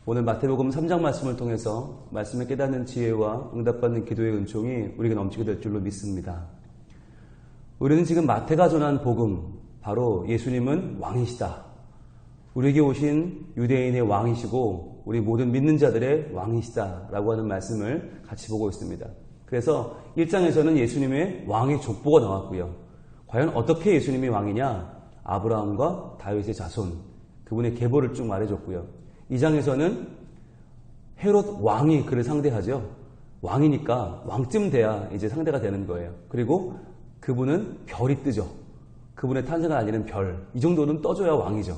오늘 마태복음 3장 말씀을 통해서 말씀을 깨닫는 지혜와 응답받는 기도의 은총이 우리에게 넘치게 될 줄로 믿습니다. 우리는 지금 마태가 전한 복음, 바로 예수님은 왕이시다, 우리에게 오신 유대인의 왕이시고 우리 모든 믿는 자들의 왕이시다 라고 하는 말씀을 같이 보고 있습니다. 그래서 1장에서는 예수님의 왕의 족보가 나왔고요. 과연 어떻게 예수님이 왕이냐? 아브라함과 다윗의 자손, 그분의 계보를 쭉 말해줬고요. 2장에서는 헤롯 왕이 그를 상대하죠. 왕이니까 왕쯤 돼야 이제 상대가 되는 거예요. 그리고 그분은 별이 뜨죠. 그분의 탄생을 알리는 별, 이 정도는 떠줘야 왕이죠.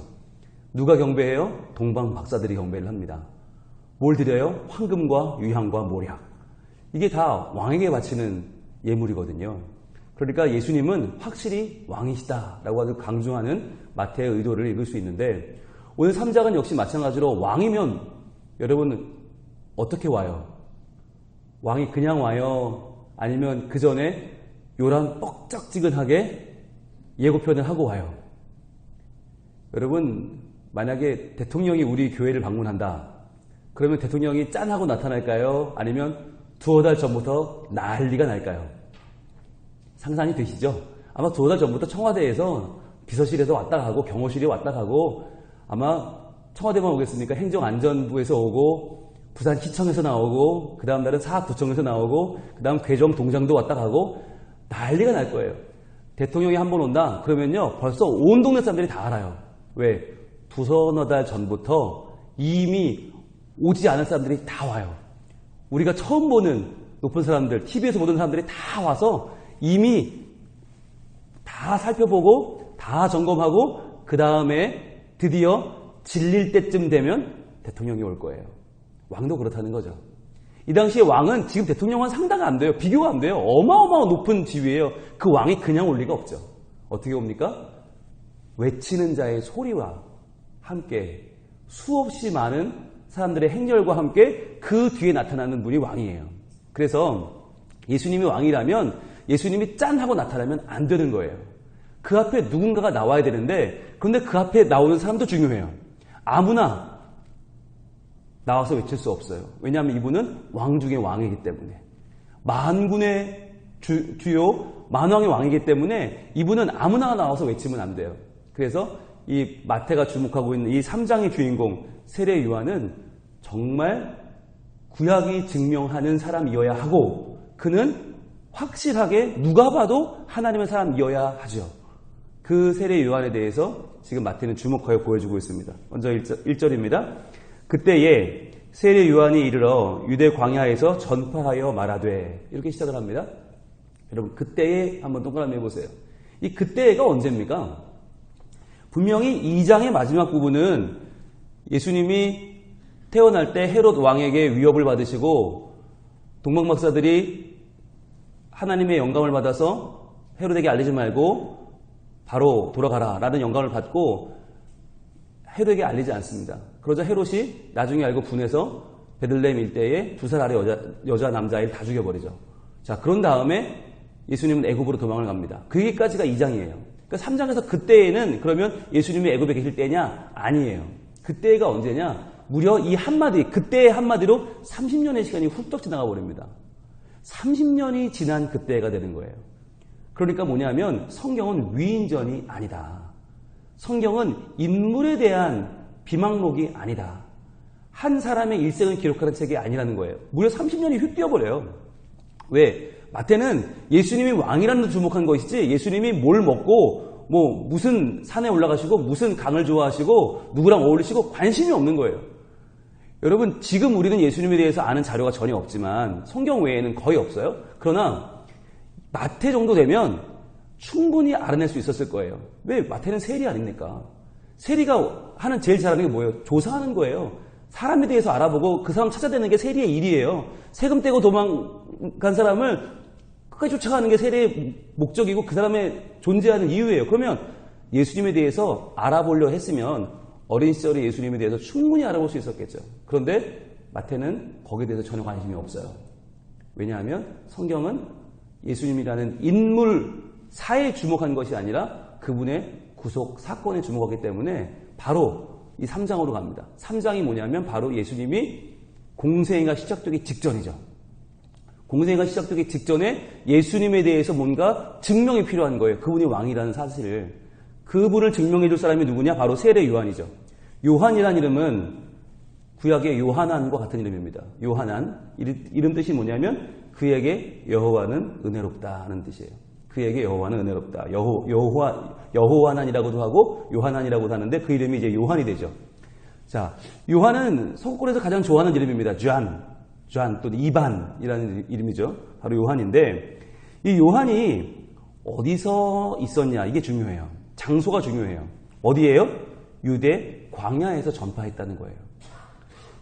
누가 경배해요? 동방 박사들이 경배를 합니다. 뭘 드려요? 황금과 유향과 모략. 이게 다 왕에게 바치는 예물이거든요. 그러니까 예수님은 확실히 왕이시다라고 아주 강조하는 마태의 의도를 읽을 수 있는데, 오늘 3장은 역시 마찬가지로 왕이면 여러분 어떻게 와요? 왕이 그냥 와요? 아니면 그 전에 요란 뻑짝지근하게 예고편을 하고 와요? 여러분, 만약에 대통령이 우리 교회를 방문한다, 그러면 대통령이 짠하고 나타날까요? 아니면 두어 달 전부터 난리가 날까요? 상상이 되시죠? 아마 두어 달 전부터 청와대에서 비서실에서 왔다 가고 경호실에 왔다 가고, 아마 청와대만 오겠습니까? 행정안전부에서 오고, 부산시청에서 나오고, 그 다음 날은 사학구청에서 나오고, 그 다음 괴정동장도 왔다 가고 난리가 날 거예요. 대통령이 한 번 온다 그러면요, 벌써 온 동네 사람들이 다 알아요. 왜? 두서너 달 전부터 이미 오지 않은 사람들이 다 와요. 우리가 처음 보는 높은 사람들, TV에서 보던 사람들이 다 와서 이미 다 살펴보고 다 점검하고, 그 다음에 드디어 질릴 때쯤 되면 대통령이 올 거예요. 왕도 그렇다는 거죠. 이 당시에 왕은 지금 대통령은 상대가 안 돼요. 비교가 안 돼요. 어마어마한 높은 지위예요. 그 왕이 그냥 올 리가 없죠. 어떻게 옵니까? 외치는 자의 소리와 함께 수없이 많은 사람들의 행렬과 함께 그 뒤에 나타나는 분이 왕이에요. 그래서 예수님이 왕이라면 예수님이 짠 하고 나타나면 안 되는 거예요. 그 앞에 누군가가 나와야 되는데, 그런데 그 앞에 나오는 사람도 중요해요. 아무나 나와서 외칠 수 없어요. 왜냐하면 이분은 왕 중의 왕이기 때문에, 만군의 주요 만왕의 왕이기 때문에 이분은 아무나 나와서 외치면 안 돼요. 그래서 이 마태가 주목하고 있는 이 3장의 주인공 세례 요한은 정말 구약이 증명하는 사람이어야 하고, 그는 확실하게 누가 봐도 하나님의 사람이어야 하죠. 그 세례 요한에 대해서 지금 마태는 주목하여 보여주고 있습니다. 먼저 1절입니다. 그때에 세례 요한이 이르러 유대 광야에서 전파하여 말하되, 이렇게 시작을 합니다. 여러분, 그때에 한번 동그라미 해보세요. 이 그때가 언제입니까? 분명히 2장의 마지막 부분은 예수님이 태어날 때 헤롯 왕에게 위협을 받으시고 동방박사들이 하나님의 영감을 받아서 헤롯에게 알리지 말고 바로 돌아가라 라는 영감을 받고 헤롯에게 알리지 않습니다. 그러자 헤롯이 나중에 알고 분해서 베들레헴 일대에 2살 아래 여자 남자아이를 다 죽여버리죠. 자, 그런 다음에 예수님은 애굽으로 도망을 갑니다. 그게까지가 2장이에요. 그러니까 3장에서 그때에는 그러면 예수님이 애굽에 계실 때냐? 아니에요. 그때가 언제냐? 무려 이 한마디, 그때의 한마디로 30년의 시간이 훌쩍 지나가 버립니다. 30년이 지난 그때가 되는 거예요. 그러니까 뭐냐면 성경은 위인전이 아니다. 성경은 인물에 대한 비망록이 아니다. 한 사람의 일생을 기록하는 책이 아니라는 거예요. 무려 30년이 휙 뛰어버려요. 왜? 마태는 예수님이 왕이라는 데 주목한 것이지, 예수님이 뭘 먹고 뭐 무슨 산에 올라가시고 무슨 강을 좋아하시고 누구랑 어울리시고 관심이 없는 거예요. 여러분, 지금 우리는 예수님에 대해서 아는 자료가 전혀 없지만 성경 외에는 거의 없어요. 그러나 마태 정도 되면 충분히 알아낼 수 있었을 거예요. 왜? 마태는 세리 아닙니까? 세리가 하는 제일 잘하는 게 뭐예요? 조사하는 거예요. 사람에 대해서 알아보고 그 사람 찾아내는 게 세리의 일이에요. 세금 떼고 도망간 사람을 끝까지 쫓아가는 게 세리의 목적이고 그 사람의 존재하는 이유예요. 그러면 예수님에 대해서 알아보려 했으면 어린 시절에 예수님에 대해서 충분히 알아볼 수 있었겠죠. 그런데 마태는 거기에 대해서 전혀 관심이 없어요. 왜냐하면 성경은 예수님이라는 인물 사에 주목한 것이 아니라 그분의 구속 사건에 주목하기 때문에 바로 이 3장으로 갑니다. 3장이 뭐냐면 바로 예수님이 공생애가 시작되기 직전이죠. 공생애가 시작되기 직전에 예수님에 대해서 뭔가 증명이 필요한 거예요. 그분이 왕이라는 사실을. 그분을 증명해 줄 사람이 누구냐? 바로 세례 요한이죠. 요한이라는 이름은 구약의 요하난과 같은 이름입니다. 요하난, 이름 뜻이 뭐냐면 그에게 여호와는 은혜롭다 하는 뜻이에요. 그에게 여호와는 은혜롭다. 여호와난이라고도 하고 요하난이라고도 하는데 그 이름이 이제 요한이 되죠. 자, 요한은 서구권에서 가장 좋아하는 이름입니다. 쟈 또는 이반이라는 이름이죠. 바로 요한인데 이 요한이 어디서 있었냐 이게 중요해요. 장소가 중요해요. 어디예요? 유대 광야에서 전파했다는 거예요.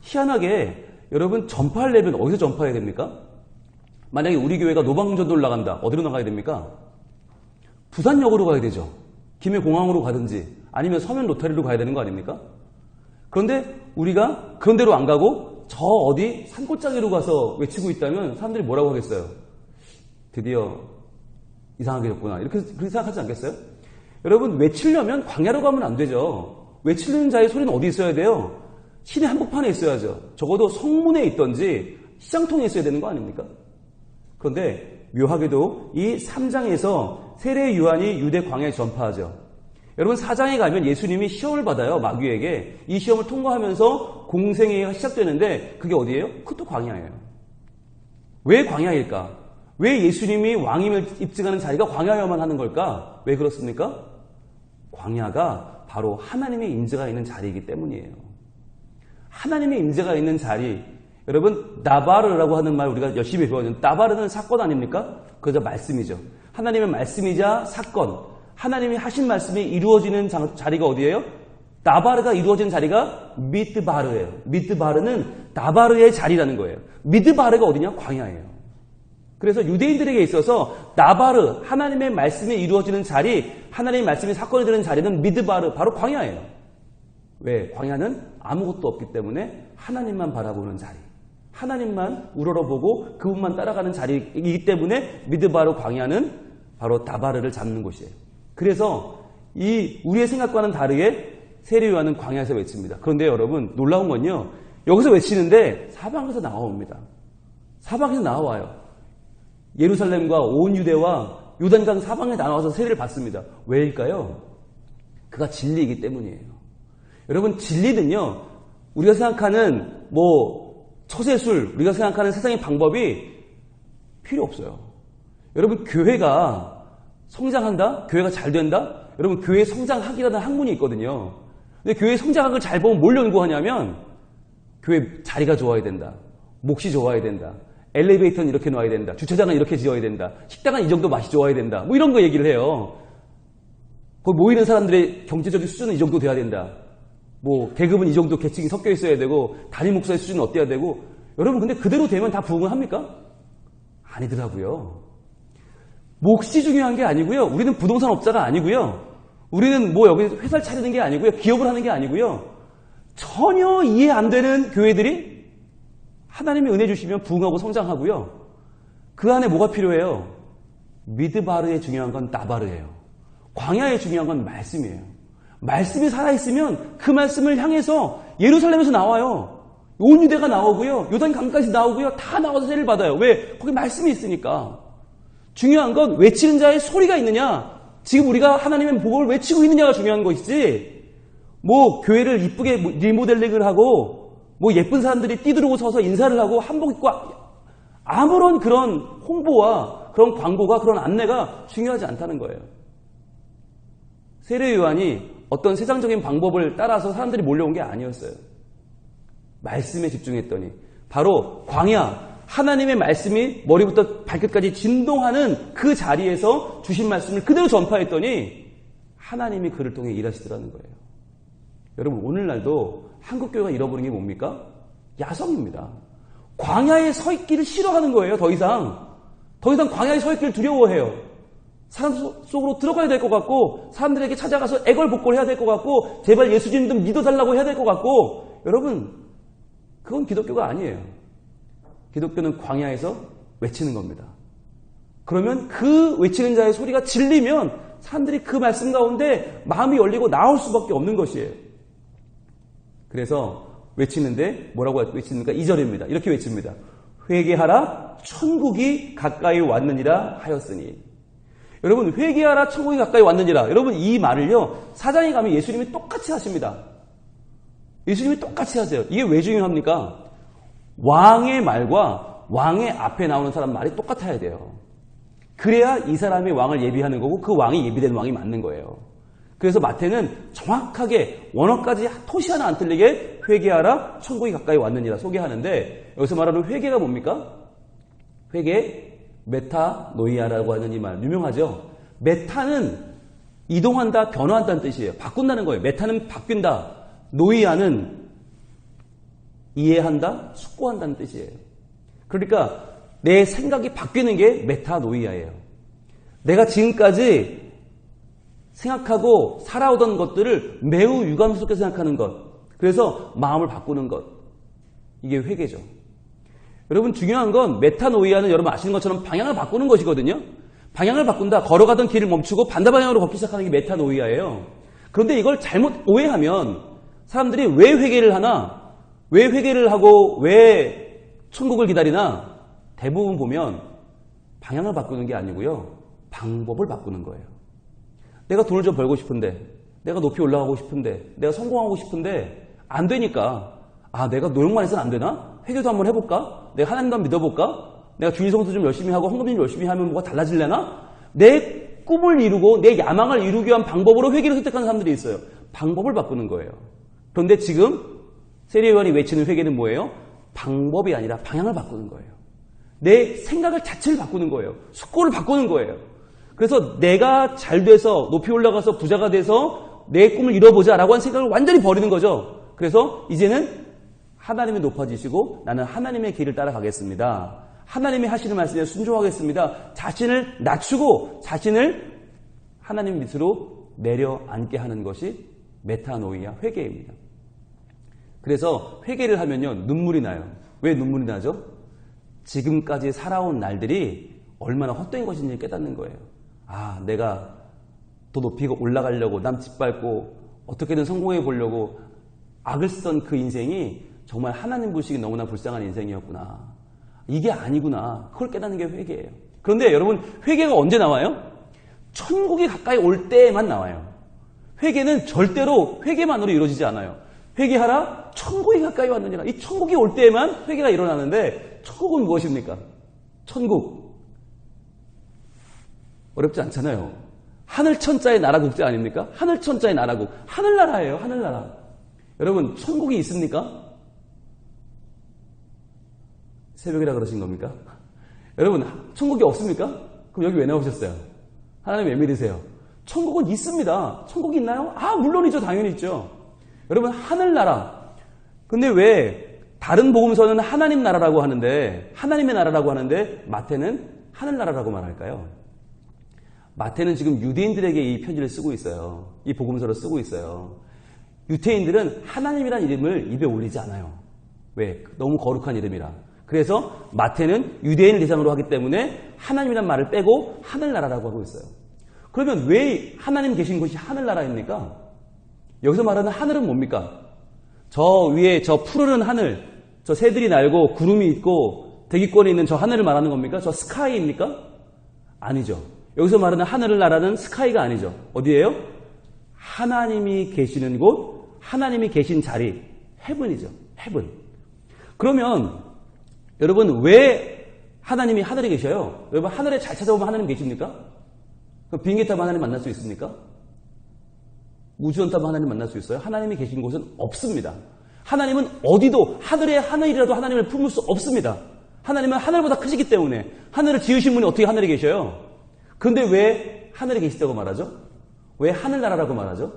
희한하게 여러분 전파하려면 어디서 전파해야 됩니까? 만약에 우리 교회가 노방전도를 나간다. 어디로 나가야 됩니까? 부산역으로 가야 되죠. 김해공항으로 가든지 아니면 서면 로타리로 가야 되는 거 아닙니까? 그런데 우리가 그런 데로 안 가고 저 어디 산골짜기로 가서 외치고 있다면 사람들이 뭐라고 하겠어요? 드디어 이상하게 됐구나. 이렇게 생각하지 않겠어요? 여러분 외치려면 광야로 가면 안 되죠. 외치는 자의 소리는 어디 있어야 돼요? 시내 한복판에 있어야죠. 적어도 성문에 있던지 시장통에 있어야 되는 거 아닙니까? 그런데 묘하게도 이 3장에서 세례 요한이 유대 광야에 전파하죠. 여러분 4장에 가면 예수님이 시험을 받아요. 마귀에게. 이 시험을 통과하면서 공생애가 시작되는데 그게 어디예요? 그것도 광야예요. 왜 광야일까? 왜 예수님이 왕임을 입증하는 자리가 광야여만 하는 걸까? 왜 그렇습니까? 광야가 바로 하나님의 임재가 있는 자리이기 때문이에요. 하나님의 임재가 있는 자리. 여러분 나바르라고 하는 말 우리가 열심히 배웠는데 나바르는 사건 아닙니까? 그저 말씀이죠. 하나님의 말씀이자 사건. 하나님이 하신 말씀이 이루어지는 자리가 어디예요? 나바르가 이루어진 자리가 미드바르예요. 미드바르는 나바르의 자리라는 거예요. 미드바르가 어디냐? 광야예요. 그래서 유대인들에게 있어서 나바르, 하나님의 말씀이 이루어지는 자리, 하나님의 말씀이 사건이 되는 자리는 미드바르, 바로 광야예요. 왜? 광야는 아무것도 없기 때문에 하나님만 바라보는 자리. 하나님만 우러러보고 그분만 따라가는 자리이기 때문에 미드바르 광야는 바로 나바르를 잡는 곳이에요. 그래서 이 우리의 생각과는 다르게 세례 요한은 광야에서 외칩니다. 그런데 여러분 놀라운 건요. 여기서 외치는데 사방에서 나와옵니다. 사방에서 나와요. 예루살렘과 온 유대와 요단강 사방에 나와서 세례를 받습니다. 왜일까요? 그가 진리이기 때문이에요. 여러분 진리는요. 우리가 생각하는 처세술, 우리가 생각하는 세상의 방법이 필요 없어요. 여러분 교회가 성장한다? 교회가 잘 된다? 여러분 교회 성장학이라는 학문이 있거든요. 근데 교회 성장학을 잘 보면 뭘 연구하냐면 교회 자리가 좋아야 된다. 몫이 좋아야 된다. 엘리베이터는 이렇게 놔야 된다. 주차장은 이렇게 지어야 된다. 식당은 이 정도 맛이 좋아야 된다. 이런 거 얘기를 해요. 거기 모이는 사람들의 경제적인 수준은 이 정도 돼야 된다. 계급은 이 정도 계층이 섞여 있어야 되고 담임 목사의 수준은 어때야 되고 여러분 근데 그대로 되면 다 부흥을 합니까? 아니더라고요. 몫이 중요한 게 아니고요. 우리는 부동산 업자가 아니고요. 우리는 여기 회사를 차리는 게 아니고요. 기업을 하는 게 아니고요. 전혀 이해 안 되는 교회들이 하나님이 은혜 주시면 부흥하고 성장하고요. 그 안에 뭐가 필요해요? 미드바르에 중요한 건 나바르예요. 광야에 중요한 건 말씀이에요. 말씀이 살아있으면 그 말씀을 향해서 예루살렘에서 나와요. 온 유대가 나오고요. 요단강까지 나오고요. 다 나와서 세례를 받아요. 왜? 거기 말씀이 있으니까. 중요한 건 외치는 자의 소리가 있느냐. 지금 우리가 하나님의 복음을 외치고 있느냐가 중요한 것이지 교회를 이쁘게 리모델링을 하고 예쁜 사람들이 뛰들고 서서 인사를 하고 한복 입고 아무런 그런 홍보와 그런 광고가 그런 안내가 중요하지 않다는 거예요. 세례 요한이 어떤 세상적인 방법을 따라서 사람들이 몰려온 게 아니었어요. 말씀에 집중했더니 바로 광야 하나님의 말씀이 머리부터 발끝까지 진동하는 그 자리에서 주신 말씀을 그대로 전파했더니 하나님이 그를 통해 일하시더라는 거예요. 여러분 오늘날도 한국교회가 잃어버린 게 뭡니까? 야성입니다. 광야에 서 있기를 싫어하는 거예요. 더 이상 광야에 서 있기를 두려워해요. 사람 속으로 들어가야 될 것 같고 사람들에게 찾아가서 애걸복걸해야 될 것 같고 제발 예수님 좀 믿어달라고 해야 될 것 같고 여러분 그건 기독교가 아니에요. 기독교는 광야에서 외치는 겁니다. 그러면 그 외치는 자의 소리가 질리면 사람들이 그 말씀 가운데 마음이 열리고 나올 수밖에 없는 것이에요. 그래서 외치는데 뭐라고 외치는가? 2절입니다. 이렇게 외칩니다. 회개하라 천국이 가까이 왔느니라 하였으니. 여러분, 회개하라 천국이 가까이 왔느니라. 여러분, 이 말을요, 사장에 가면 예수님이 똑같이 하십니다. 예수님이 똑같이 하세요. 이게 왜 중요합니까? 왕의 말과 왕의 앞에 나오는 사람 말이 똑같아야 돼요. 그래야 이 사람이 왕을 예비하는 거고 그 왕이 예비된 왕이 맞는 거예요. 그래서 마태는 정확하게 원어까지 토시 하나 안 틀리게 회개하라 천국이 가까이 왔느니라 소개하는데, 여기서 말하는 회개가 뭡니까? 회개, 메타노이아라고 하는 이 말 유명하죠. 메타는 이동한다, 변화한다는 뜻이에요. 바꾼다는 거예요. 메타는 바뀐다, 노이아는 이해한다, 숙고한다는 뜻이에요. 그러니까 내 생각이 바뀌는 게 메타노이아예요. 내가 지금까지 생각하고 살아오던 것들을 매우 유감스럽게 생각하는 것, 그래서 마음을 바꾸는 것, 이게 회개죠. 여러분, 중요한 건 메타노이아는 여러분 아시는 것처럼 방향을 바꾸는 것이거든요. 방향을 바꾼다, 걸어가던 길을 멈추고 반대 방향으로 걷기 시작하는 게 메타노이아예요. 그런데 이걸 잘못 오해하면 사람들이 왜 회개를 하나, 왜 회개를 하고 왜 천국을 기다리나, 대부분 보면 방향을 바꾸는 게 아니고요, 방법을 바꾸는 거예요. 내가 돈을 좀 벌고 싶은데, 내가 높이 올라가고 싶은데, 내가 성공하고 싶은데 안 되니까, 아, 내가 노력만 해서는 안 되나? 회개도 한번 해볼까? 내가 하나님도 한번 믿어볼까? 내가 주일 성수 좀 열심히 하고 헌금 좀 열심히 하면 뭐가 달라질려나? 내 꿈을 이루고 내 야망을 이루기 위한 방법으로 회개를 선택하는 사람들이 있어요. 방법을 바꾸는 거예요. 그런데 지금 세례요한이 외치는 회개는 뭐예요? 방법이 아니라 방향을 바꾸는 거예요. 내 생각을 자체를 바꾸는 거예요. 숙고를 바꾸는 거예요. 그래서 내가 잘 돼서 높이 올라가서 부자가 돼서 내 꿈을 이뤄보자라고 하는 생각을 완전히 버리는 거죠. 그래서 이제는 하나님이 높아지시고 나는 하나님의 길을 따라가겠습니다. 하나님이 하시는 말씀에 순종하겠습니다. 자신을 낮추고 자신을 하나님 밑으로 내려앉게 하는 것이 메타노이아, 회개입니다. 그래서 회개를 하면요, 눈물이 나요. 왜 눈물이 나죠? 지금까지 살아온 날들이 얼마나 헛된 것인지 깨닫는 거예요. 아, 내가 더 높이 올라가려고 남 짓밟고 어떻게든 성공해 보려고 악을 쓰던 그 인생이 정말 하나님 보시기 너무나 불쌍한 인생이었구나. 이게 아니구나. 그걸 깨닫는 게 회개예요. 그런데 여러분, 회개가 언제 나와요? 천국이 가까이 올 때만 나와요. 회개는 절대로 회개만으로 이루어지지 않아요. 회개하라 천국이 가까이 왔느니라. 이 천국이 올 때에만 회개가 일어나는데, 천국은 무엇입니까? 천국. 어렵지 않잖아요. 하늘천자의 나라 국제 아닙니까? 하늘천자의 나라국. 하늘나라예요. 하늘나라. 여러분, 천국이 있습니까? 새벽이라 그러신 겁니까? 여러분, 천국이 없습니까? 그럼 여기 왜 나오셨어요? 하나님 왜 믿으세요? 천국은 있습니다. 천국이 있나요? 아, 물론이죠. 당연히 있죠. 여러분, 하늘나라. 근데 왜 다른 복음서는 하나님 나라라고 하는데, 하나님의 나라라고 하는데 마태는 하늘나라라고 말할까요? 마태는 지금 유대인들에게 이 편지를 쓰고 있어요. 이 복음서를 쓰고 있어요. 유태인들은 하나님이라는 이름을 입에 올리지 않아요. 왜? 너무 거룩한 이름이라. 그래서 마태는 유대인을 대상으로 하기 때문에 하나님이라는 말을 빼고 하늘나라라고 하고 있어요. 그러면 왜 하나님 계신 곳이 하늘나라입니까? 여기서 말하는 하늘은 뭡니까? 저 위에 저 푸르른 하늘, 저 새들이 날고 구름이 있고 대기권에 있는 저 하늘을 말하는 겁니까? 저 스카이입니까? 아니죠. 여기서 말하는 하늘을 나라는 스카이가 아니죠. 어디예요? 하나님이 계시는 곳, 하나님이 계신 자리, 헤븐이죠. 헤븐. 그러면 여러분, 왜 하나님이 하늘에 계셔요? 여러분, 하늘에 잘 찾아보면 하나님 계십니까? 비행기 타면 하나님 만날 수 있습니까? 우주선 타면 하나님 만날 수 있어요? 하나님이 계신 곳은 없습니다. 하나님은 어디도, 하늘에 하늘이라도 하나님을 품을 수 없습니다. 하나님은 하늘보다 크시기 때문에. 하늘을 지으신 분이 어떻게 하늘에 계셔요? 그런데 왜 하늘에 계시다고 말하죠? 왜 하늘나라라고 말하죠?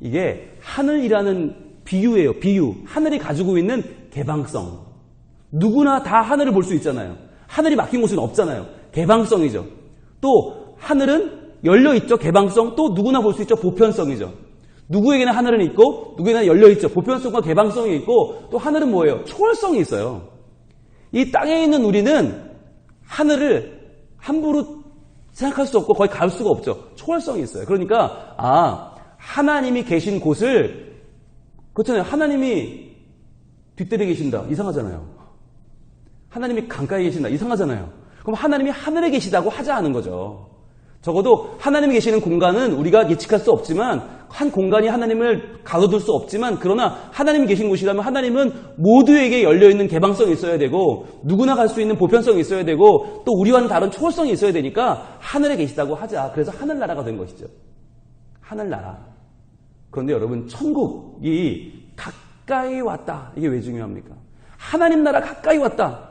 이게 하늘이라는 비유예요. 비유. 하늘이 가지고 있는 개방성. 누구나 다 하늘을 볼 수 있잖아요. 하늘이 막힌 곳은 없잖아요. 개방성이죠. 또 하늘은 열려있죠. 개방성. 또 누구나 볼 수 있죠. 보편성이죠. 누구에게나 하늘은 있고 누구에게나 열려있죠. 보편성과 개방성이 있고, 또 하늘은 뭐예요? 초월성이 있어요. 이 땅에 있는 우리는 하늘을 함부로 생각할 수 없고 거의 갈 수가 없죠. 초월성이 있어요. 그러니까 하나님이 계신 곳을 그렇잖아요. 하나님이 뒷뜰에 계신다. 이상하잖아요. 하나님이 강가에 계신다. 이상하잖아요. 그럼 하나님이 하늘에 계시다고 하자는 거죠. 적어도 하나님이 계시는 공간은 우리가 예측할 수 없지만 한 공간이 하나님을 가둬둘 수 없지만 그러나 하나님이 계신 곳이라면 하나님은 모두에게 열려있는 개방성이 있어야 되고 누구나 갈 수 있는 보편성이 있어야 되고 또 우리와는 다른 초월성이 있어야 되니까 하늘에 계시다고 하자. 그래서 하늘나라가 된 것이죠. 하늘나라. 그런데 여러분 천국이 가까이 왔다. 이게 왜 중요합니까? 하나님 나라 가까이 왔다.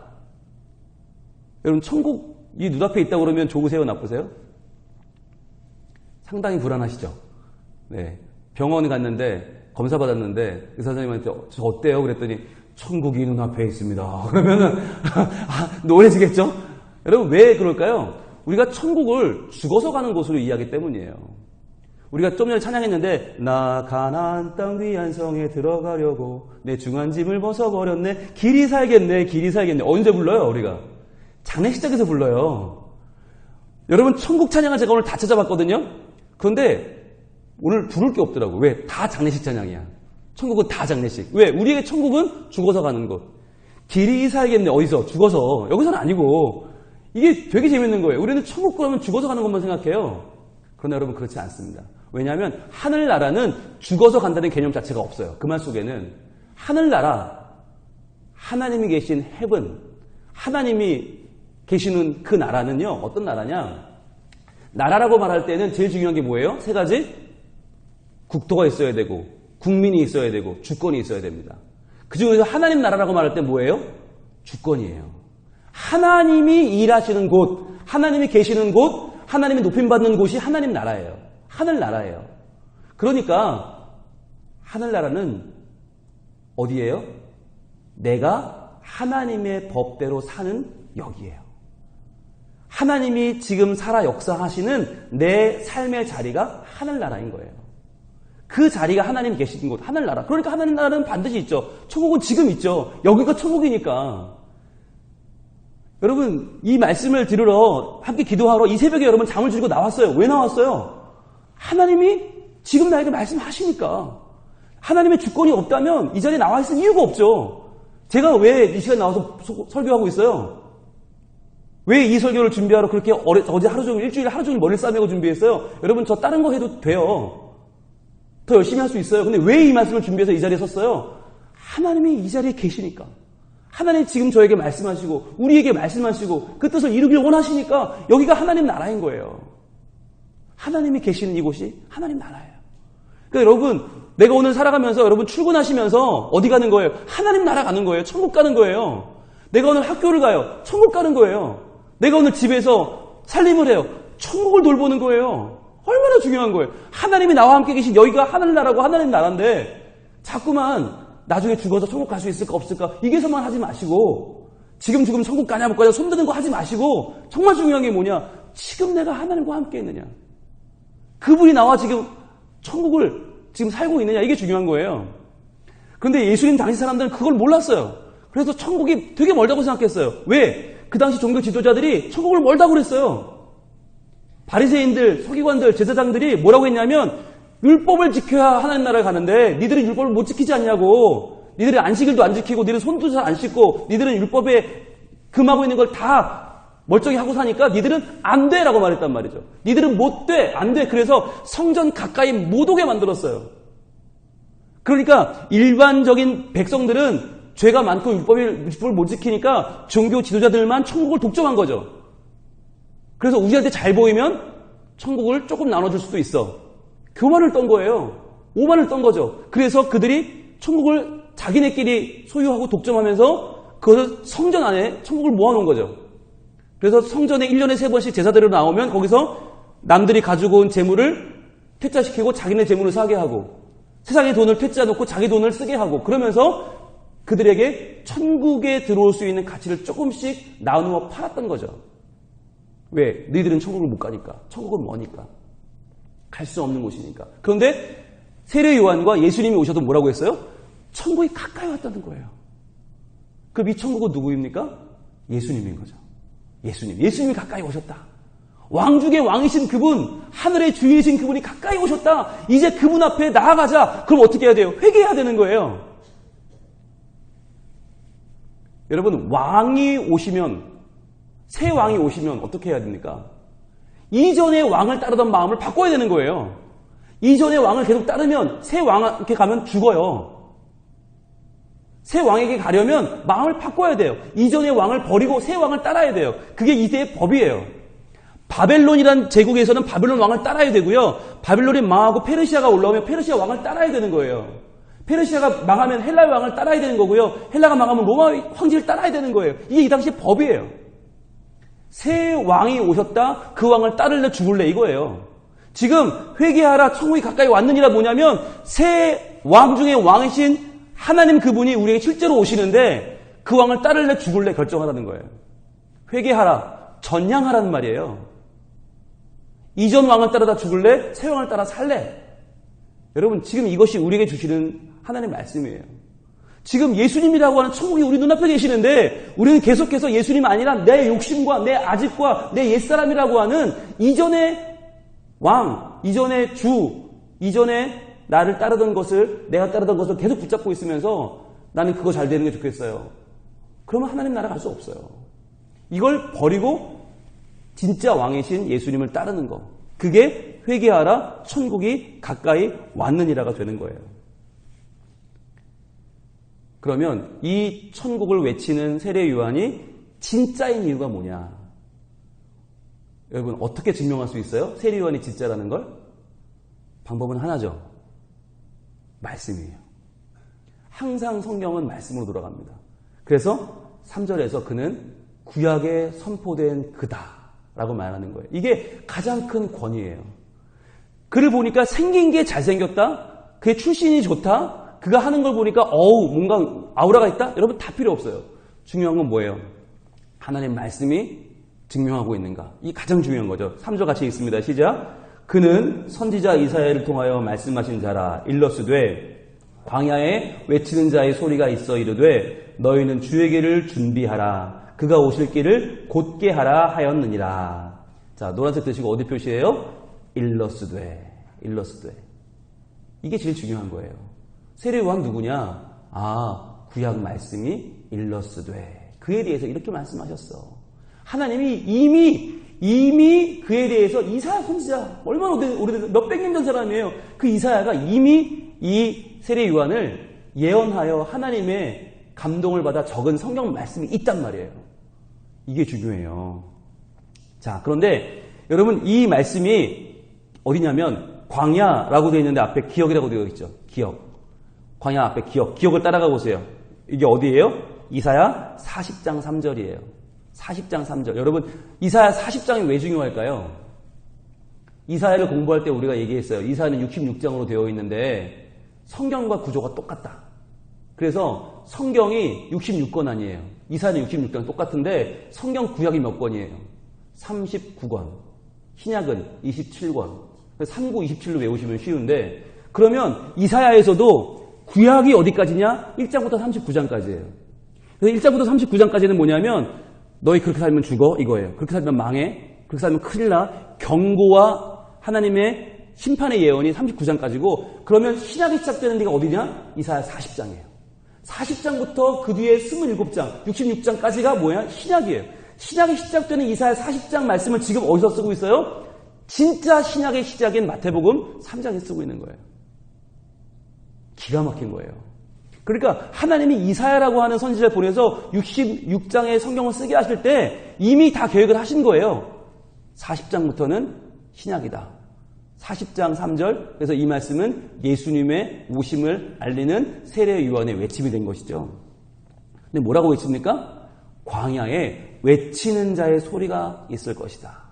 여러분 천국이 눈앞에 있다고 그러면 좋으세요? 나쁘세요? 상당히 불안하시죠? 네. 병원 갔는데 검사 받았는데 의사 선생님한테 저 어때요? 그랬더니 천국이 눈앞에 있습니다. 그러면은 노래지겠죠? 여러분 왜 그럴까요? 우리가 천국을 죽어서 가는 곳으로 이해하기 때문이에요. 우리가 좀 전에 찬양했는데 나 가나안 땅 귀한 성에 들어가려고 내 중한 짐을 벗어버렸네. 길이 살겠네. 길이 살겠네. 언제 불러요 우리가? 장례식장에서 불러요. 여러분 천국 찬양을 제가 오늘 다 찾아봤거든요. 그런데 오늘 부를 게 없더라고요. 왜? 다 장례식 찬양이야. 천국은 다 장례식. 왜? 우리에게 천국은 죽어서 가는 곳. 길이 살겠네. 어디서? 죽어서. 여기서는 아니고. 이게 되게 재밌는 거예요. 우리는 천국 가면 죽어서 가는 것만 생각해요. 그러나 여러분 그렇지 않습니다. 왜냐하면 하늘나라는 죽어서 간다는 개념 자체가 없어요. 그 말 속에는 하늘나라, 하나님이 계신 헤븐, 하나님이 계시는 그 나라는요. 어떤 나라냐? 나라라고 말할 때는 제일 중요한 게 뭐예요? 세 가지? 국토가 있어야 되고 국민이 있어야 되고 주권이 있어야 됩니다. 그중에서 하나님 나라라고 말할 때 뭐예요? 주권이에요. 하나님이 일하시는 곳, 하나님이 계시는 곳, 하나님이 높임받는 곳이 하나님 나라예요. 하늘나라예요. 그러니까 하늘나라는 어디예요? 내가 하나님의 법대로 사는 여기예요. 하나님이 지금 살아 역사하시는 내 삶의 자리가 하늘나라인 거예요. 그 자리가 하나님이 계시는 곳, 하늘나라. 그러니까 하나님 나라는 반드시 있죠. 천국은 지금 있죠. 여기가 천국이니까. 여러분 이 말씀을 들으러 함께 기도하러 이 새벽에 여러분 잠을 줄이고 나왔어요. 왜 나왔어요? 하나님이 지금 나에게 말씀하시니까. 하나님의 주권이 없다면 이 자리에 나와 있을 이유가 없죠. 제가 왜 이 시간 나와서 설교하고 있어요? 왜 이 설교를 준비하러 그렇게 어제 하루 종일 일주일에 하루 종일 머리를 싸매고 준비했어요? 여러분 저 다른 거 해도 돼요. 더 열심히 할 수 있어요. 근데 왜 이 말씀을 준비해서 이 자리에 섰어요? 하나님이 이 자리에 계시니까. 하나님 지금 저에게 말씀하시고 우리에게 말씀하시고 그 뜻을 이루길 원하시니까 여기가 하나님 나라인 거예요. 하나님이 계시는 이곳이 하나님 나라예요. 그러니까 여러분 내가 오늘 살아가면서 여러분 출근하시면서 어디 가는 거예요? 하나님 나라 가는 거예요. 천국 가는 거예요. 내가 오늘 학교를 가요. 천국 가는 거예요. 내가 오늘 집에서 살림을 해요. 천국을 돌보는 거예요. 얼마나 중요한 거예요. 하나님이 나와 함께 계신 여기가 하늘나라고 하나님 나라인데 자꾸만 나중에 죽어서 천국 갈 수 있을까 없을까 이게서만 하지 마시고 지금 죽으면 천국 가냐 못 가냐 손드는 거 하지 마시고 정말 중요한 게 뭐냐. 지금 내가 하나님과 함께 있느냐. 그분이 나와 지금 천국을 지금 살고 있느냐. 이게 중요한 거예요. 그런데 예수님 당시 사람들은 그걸 몰랐어요. 그래서 천국이 되게 멀다고 생각했어요. 왜? 그 당시 종교 지도자들이 천국을 멀다고 그랬어요. 바리새인들, 서기관들, 제사장들이 뭐라고 했냐면 율법을 지켜야 하나님 나라에 가는데 니들은 율법을 못 지키지 않냐고. 니들은 안식일도 안 지키고 니들은 손도 잘 안 씻고 니들은 율법에 금하고 있는 걸 다 멀쩡히 하고 사니까 니들은 안 돼 라고 말했단 말이죠. 니들은 못 돼, 안 돼. 그래서 성전 가까이 못 오게 만들었어요. 그러니까 일반적인 백성들은 죄가 많고 율법을 못 지키니까 종교 지도자들만 천국을 독점한 거죠. 그래서 우리한테 잘 보이면 천국을 조금 나눠줄 수도 있어. 교만을 떤 거예요. 오만을 떤 거죠. 그래서 그들이 천국을 자기네끼리 소유하고 독점하면서 그것을 성전 안에 천국을 모아놓은 거죠. 그래서 성전에 1년에 3번씩 제사드리러 나오면 거기서 남들이 가지고 온 재물을 퇴짜시키고 자기네 재물을 사게 하고 세상의 돈을 퇴짜 놓고 자기 돈을 쓰게 하고 그러면서 그들에게 천국에 들어올 수 있는 가치를 조금씩 나누어 팔았던 거죠. 왜? 너희들은 천국을 못 가니까. 천국은 머니까. 갈 수 없는 곳이니까. 그런데 세례 요한과 예수님이 오셔도 뭐라고 했어요? 천국이 가까이 왔다는 거예요. 그럼 이 천국은 누구입니까? 예수님인 거죠. 예수님이 가까이 오셨다. 왕 중에 왕이신 그분, 하늘의 주이신 그분이 가까이 오셨다. 이제 그분 앞에 나아가자. 그럼 어떻게 해야 돼요? 회개해야 되는 거예요. 여러분, 왕이 오시면, 새 왕이 오시면 어떻게 해야 됩니까? 이전의 왕을 따르던 마음을 바꿔야 되는 거예요. 이전의 왕을 계속 따르면 새 왕에게 가면 죽어요. 새 왕에게 가려면 마음을 바꿔야 돼요. 이전의 왕을 버리고 새 왕을 따라야 돼요. 그게 이 시대의 법이에요. 바벨론이란 제국에서는 바벨론 왕을 따라야 되고요. 바벨론이 망하고 페르시아가 올라오면 페르시아 왕을 따라야 되는 거예요. 페르시아가 망하면 헬라의 왕을 따라야 되는 거고요. 헬라가 망하면 로마 황제를 따라야 되는 거예요. 이게 이 당시의 법이에요. 새 왕이 오셨다. 그 왕을 따를래 죽을래 이거예요. 지금 회개하라 천국이 가까이 왔느니라 뭐냐면 새 왕 중에 왕이신 하나님 그분이 우리에게 실제로 오시는데 그 왕을 따를래 죽을래 결정하라는 거예요. 회개하라, 전향하라는 말이에요. 이전 왕을 따르다 죽을래, 새 왕을 따라 살래. 여러분, 지금 이것이 우리에게 주시는 하나님의 말씀이에요. 지금 예수님이라고 하는 천국이 우리 눈앞에 계시는데 우리는 계속해서 예수님 아니라 내 욕심과 내 아집과 내 옛사람이라고 하는 이전의 왕, 이전의 주, 이전에 나를 따르던 것을, 내가 따르던 것을 계속 붙잡고 있으면서 나는 그거 잘 되는 게 좋겠어요. 그러면 하나님 나라 갈 수 없어요. 이걸 버리고 진짜 왕이신 예수님을 따르는 거. 그게 회개하라 천국이 가까이 왔느니라가 되는 거예요. 그러면 이 천국을 외치는 세례 요한이 진짜인 이유가 뭐냐? 여러분 어떻게 증명할 수 있어요? 세례 요한이 진짜라는 걸? 방법은 하나죠. 말씀이에요. 항상 성경은 말씀으로 돌아갑니다. 그래서 3절에서 그는 구약에 선포된 그다라고 말하는 거예요. 이게 가장 큰 권위예요. 그를 보니까 생긴 게 잘생겼다? 그의 출신이 좋다? 그가 하는 걸 보니까 뭔가 아우라가 있다? 여러분 다 필요 없어요. 중요한 건 뭐예요? 하나님 말씀이 증명하고 있는가? 이 가장 중요한 거죠. 3절 같이 읽습니다. 시작. 그는 선지자 이사야를 통하여 말씀하신 자라. 일러스되 광야에 외치는 자의 소리가 있어 이르되 너희는 주의 길을 준비하라. 그가 오실 길을 곧게 하라 하였느니라. 자, 노란색 드시고 어디 표시해요? 일러스되. 이게 제일 중요한 거예요. 세례 요한 누구냐? 구약 말씀이 일러스되. 그에 대해서 이렇게 말씀하셨어. 하나님이 이미 그에 대해서 이사야 선지자, 얼마나 오래돼서 몇백 년 전 사람이에요. 그 이사야가 이미 이 세례 요한을 예언하여 하나님의 감동을 받아 적은 성경 말씀이 있단 말이에요. 이게 중요해요. 자, 그런데 여러분 이 말씀이 어디냐면 광야라고 되어 있는데 앞에 기억이라고 되어 있죠. 기억. 광야 앞에 기억을 따라가 보세요. 이게 어디예요? 이사야 40장 3절이에요. 40장 3절. 여러분 이사야 40장이 왜 중요할까요? 이사야를 공부할 때 우리가 얘기했어요. 이사야는 66장으로 되어 있는데 성경과 구조가 똑같다. 그래서 성경이 66권 아니에요. 이사야는 66권 똑같은데 성경 구약이 몇 권이에요? 39권. 신약은 27권. 39, 27로 외우시면 쉬운데 그러면 이사야에서도 구약이 어디까지냐? 1장부터 39장까지예요. 그래서 1장부터 39장까지는 뭐냐면 너희 그렇게 살면 죽어 이거예요. 그렇게 살면 망해. 그렇게 살면 큰일 나. 경고와 하나님의 심판의 예언이 39장까지고 그러면 신약이 시작되는 데가 어디냐? 이사야 40장이에요. 40장부터 그 뒤에 27장, 66장까지가 뭐야? 신약이에요. 신약이 시작되는 이사야 40장 말씀을 지금 어디서 쓰고 있어요? 진짜 신약의 시작인 마태복음 3장에 쓰고 있는 거예요. 기가 막힌 거예요. 그러니까 하나님이 이사야라고 하는 선지자를 보내서 66장의 성경을 쓰게 하실 때 이미 다 계획을 하신 거예요. 40장부터는 신약이다. 40장 3절. 그래서 이 말씀은 예수님의 오심을 알리는 세례 요한의 외침이 된 것이죠. 근데 뭐라고 외칩니까? 광야에 외치는 자의 소리가 있을 것이다.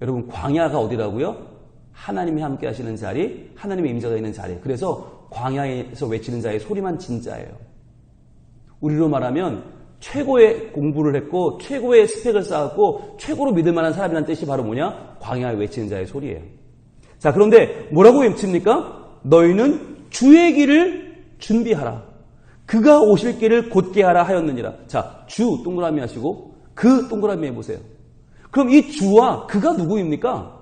여러분 광야가 어디라고요? 하나님이 함께 하시는 자리, 하나님의 임재가 있는 자리. 그래서 광야에서 외치는 자의 소리만 진짜예요. 우리로 말하면 최고의 공부를 했고 최고의 스펙을 쌓았고 최고로 믿을 만한 사람이라는 뜻이 바로 뭐냐? 광야에 외치는 자의 소리예요. 자, 그런데 뭐라고 외칩니까? 너희는 주의 길을 준비하라. 그가 오실 길을 곧게 하라 하였느니라. 자, 주 동그라미 하시고 그 동그라미 해보세요. 그럼 이 주와 그가 누구입니까?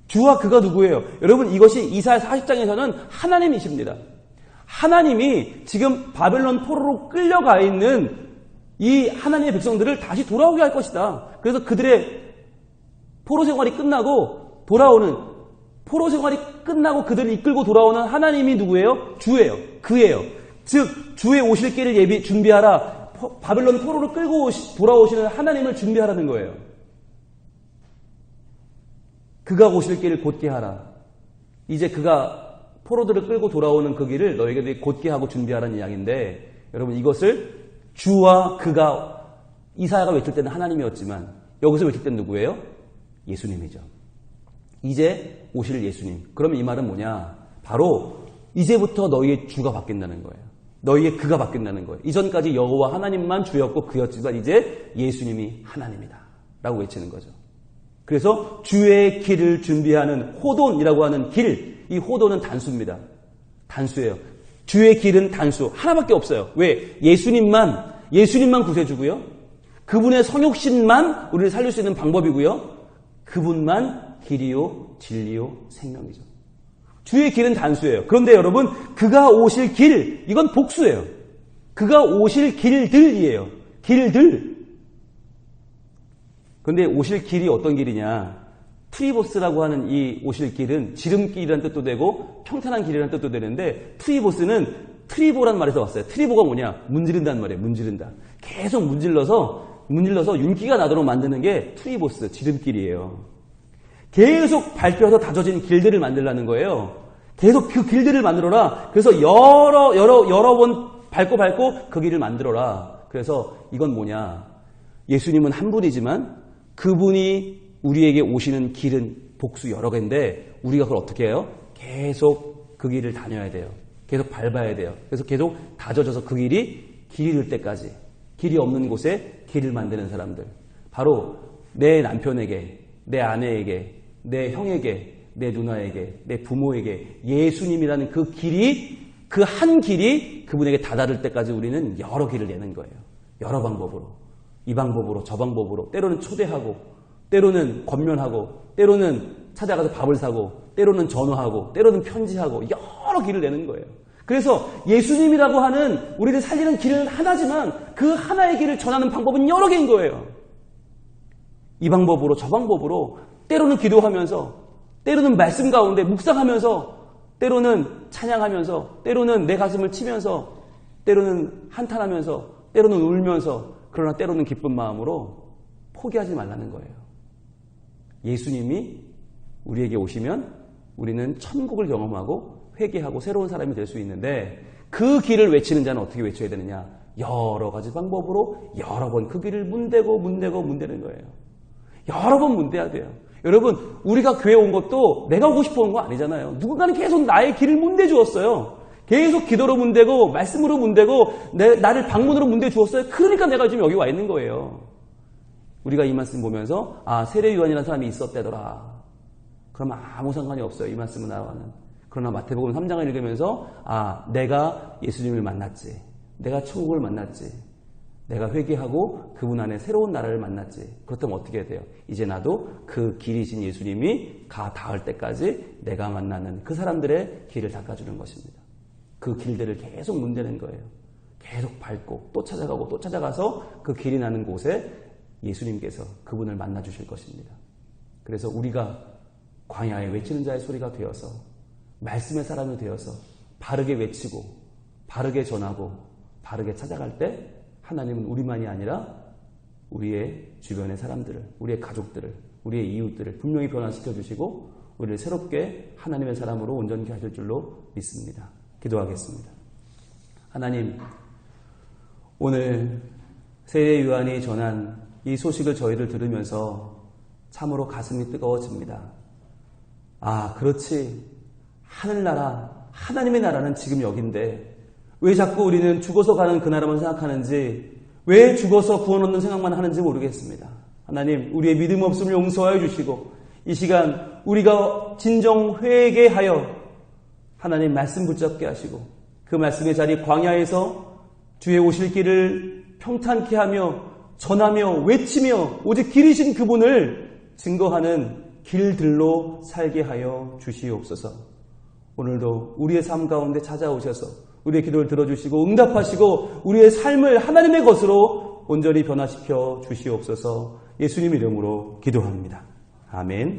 주와 그가 누구예요? 여러분, 이것이 이사야 40장에서는 하나님이십니다. 하나님이 지금 바벨론 포로로 끌려가 있는 이 하나님의 백성들을 다시 돌아오게 할 것이다. 그래서 그들의 포로 생활이 끝나고 돌아오는, 포로 생활이 끝나고 그들을 이끌고 돌아오는 하나님이 누구예요? 주예요. 그예요. 즉 주의 오실 길을 준비하라. 바벨론 포로를 끌고 돌아오시는 하나님을 준비하라는 거예요. 그가 오실 길을 곧게 하라. 이제 그가 포로들을 끌고 돌아오는 그 길을 너희에게 곧게 하고 준비하라는 이야기인데, 여러분, 이것을 주와 그가, 이사야가 외칠 때는 하나님이었지만 여기서 외칠 때는 누구예요? 예수님이죠. 이제 오실 예수님. 그러면 이 말은 뭐냐? 바로 이제부터 너희의 주가 바뀐다는 거예요. 너희의 그가 바뀐다는 거예요. 이전까지 여호와 하나님만 주였고 그였지만 이제 예수님이 하나님이다 라고 외치는 거죠. 그래서 주의 길을 준비하는 호돈이라고 하는 길, 이 호돈은 단수입니다. 단수예요. 주의 길은 단수. 하나밖에 없어요. 왜? 예수님만 구세주고요. 그분의 성육신만 우리를 살릴 수 있는 방법이고요. 그분만 길이요, 진리요, 생명이죠. 주의 길은 단수예요. 그런데 여러분, 그가 오실 길, 이건 복수예요. 그가 오실 길들이에요. 길들. 그런데 오실 길이 어떤 길이냐? 트리보스라고 하는 이 오실 길은 지름길이라는 뜻도 되고 평탄한 길이라는 뜻도 되는데, 트리보스는 트리보라는 말에서 왔어요. 트리보가 뭐냐? 문지른다는 말이에요. 문지른다. 계속 문질러서 윤기가 나도록 만드는 게 트리보스, 지름길이에요. 계속 밟혀서 다져진 길들을 만들라는 거예요. 계속 그 길들을 만들어라. 그래서 여러 번 밟고 그 길을 만들어라. 그래서 이건 뭐냐? 예수님은 한 분이지만 그분이 우리에게 오시는 길은 복수 여러 개인데, 우리가 그걸 어떻게 해요? 계속 그 길을 다녀야 돼요. 계속 밟아야 돼요. 그래서 계속 다져져서 그 길이 될 때까지, 길이 없는 곳에 길을 만드는 사람들. 바로 내 남편에게, 내 아내에게, 내 형에게, 내 누나에게, 내 부모에게 예수님이라는 그 길이, 그 한 길이 그분에게 다다를 때까지 우리는 여러 길을 내는 거예요. 여러 방법으로. 이 방법으로, 저 방법으로. 때로는 초대하고, 때로는 권면하고, 때로는 찾아가서 밥을 사고, 때로는 전화하고, 때로는 편지하고, 여러 길을 내는 거예요. 그래서 예수님이라고 하는 우리를 살리는 길은 하나지만 그 하나의 길을 전하는 방법은 여러 개인 거예요. 이 방법으로, 저 방법으로, 때로는 기도하면서, 때로는 말씀 가운데 묵상하면서, 때로는 찬양하면서, 때로는 내 가슴을 치면서, 때로는 한탄하면서, 때로는 울면서, 그러나 때로는 기쁜 마음으로 포기하지 말라는 거예요. 예수님이 우리에게 오시면 우리는 천국을 경험하고 회개하고 새로운 사람이 될 수 있는데, 그 길을 외치는 자는 어떻게 외쳐야 되느냐? 여러 가지 방법으로 여러 번 그 길을 문대는 거예요. 여러 번 문대야 돼요. 여러분, 우리가 교회 온 것도 내가 오고 싶어 온 거 아니잖아요. 누군가는 계속 나의 길을 문대 주었어요. 계속 기도로 문대고 말씀으로 문대고 나를 방문으로 문대 주었어요. 그러니까 내가 지금 여기 와 있는 거예요. 우리가 이 말씀 보면서 세례 요한이라는 사람이 있었대더라. 그러면 아무 상관이 없어요. 이 말씀은 나와는. 그러나 마태복음 3장을 읽으면서 내가 예수님을 만났지. 내가 천국을 만났지. 내가 회개하고 그분 안에 새로운 나라를 만났지. 그렇다면 어떻게 해야 돼요? 이제 나도 그 길이신 예수님이 닿을 때까지 내가 만나는 그 사람들의 길을 닦아주는 것입니다. 그 길들을 계속 문대는 거예요. 계속 밟고 또 찾아가고 또 찾아가서 그 길이 나는 곳에 예수님께서 그분을 만나 주실 것입니다. 그래서 우리가 광야에 외치는 자의 소리가 되어서, 말씀의 사람이 되어서 바르게 외치고 바르게 전하고 바르게 찾아갈 때, 하나님은 우리만이 아니라 우리의 주변의 사람들을, 우리의 가족들을, 우리의 이웃들을 분명히 변화시켜 주시고 우리를 새롭게 하나님의 사람으로 온전케 하실 줄로 믿습니다. 기도하겠습니다. 하나님, 오늘 세례 요한이 전한 이 소식을 저희를 들으면서 참으로 가슴이 뜨거워집니다. 그렇지. 하늘나라, 하나님의 나라는 지금 여긴데 왜 자꾸 우리는 죽어서 가는 그 나라만 생각하는지, 왜 죽어서 구원 얻는 생각만 하는지 모르겠습니다. 하나님, 우리의 믿음 없음을 용서하여 주시고 이 시간 우리가 진정 회개하여 하나님 말씀 붙잡게 하시고 그 말씀의 자리 광야에서 주의 오실 길을 평탄케 하며 전하며 외치며 오직 길이신 그분을 증거하는 길들로 살게 하여 주시옵소서. 오늘도 우리의 삶 가운데 찾아오셔서 우리의 기도를 들어주시고 응답하시고 우리의 삶을 하나님의 것으로 온전히 변화시켜 주시옵소서. 예수님 이름으로 기도합니다. 아멘.